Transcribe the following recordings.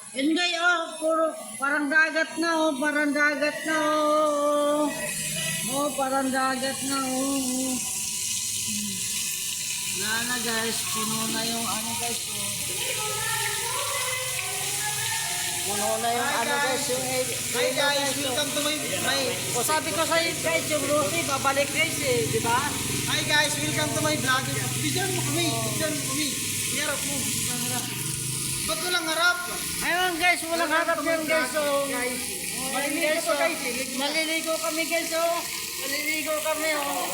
Hindi, oh, puro, parang dagat na, oh, parang dagat na, oh. Oh, parang dagat na, oh. Wala na guys, puno na yung ano guys, oh. Puno na yung ano guys, yung Hi guys, welcome to my o sabi ko sa'yo guys, yung Rosie, babalik guys eh, di ba? Hi guys, welcome to my vlog. Bigyan mo kami, bigyan mo kami. Harap mo. Ba't walang harap? Ayun guys, walang harap yan guys, oh. Guys, Maliligo pa guys, Maliligo kami guys, oh. Maliligo kami, oh.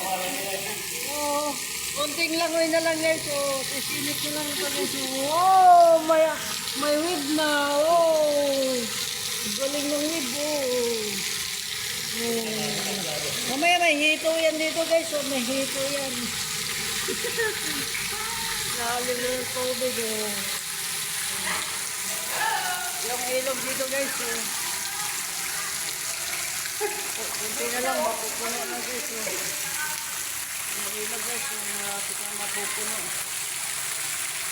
Oh, konting langoy na lang guys, oh. Sisilip na lang ito guys, oh. Oh, may weed na, oh. Galing ng weed, oh. Oh. Mamaya may hito yan dito guys, oh. May hito yan. Lalim ng tubig, oh. Yung ilog dito guys, oh. Kunti na lang, mapupuno na guys, oh. Yung ilog guys, oh. Malapit na mapupuno.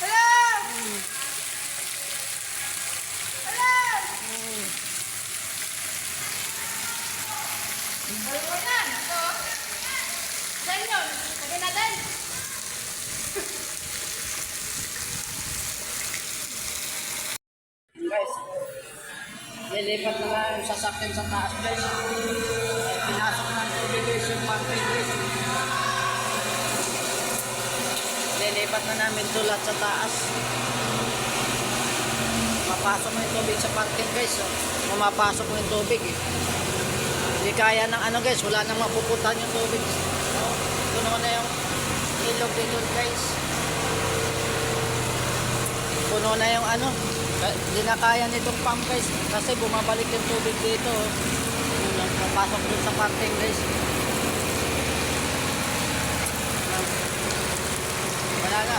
Hello! Hmm. Hello! Hmm. Alam mo yan, ito. Saan yun? Sabi natin. Guys, lilipat na lang yung sasakyan sa taas guys. Pinasok na tubig guys yung parking guys. Lilipat na namin ito lahat sa taas. Mapasok mo yung tubig sa parking guys. Mapasok mo yung tubig eh. Hindi kaya ng ano guys, wala nang mapupuntahan yung tubig. Puno na yung ilog dito guys. Puno na yung ano. Hindi na kaya nitong pump guys kasi bumabalik yung tubig dito. Papasok dun sa parking guys. Wala na.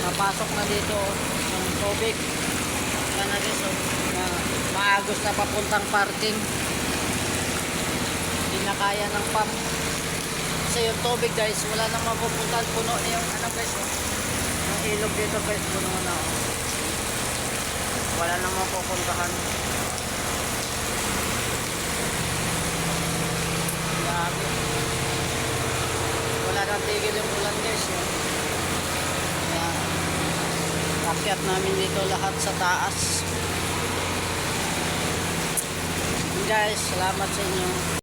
Papasok na dito yung tubig. Yan na guys, maagos na papuntang parking. Hindi na kaya ng pump. Kasi yung tubig guys, wala nang mapupuntahan. Puno na yung ano guys, yung ilog dito guys, puno na, oh. Wala nang mapupuntahan. Grabe. Wala nang tigil yung ulan guys, oh. Kaya akyat namin dito lahat sa taas. Guys, salamat sa inyo.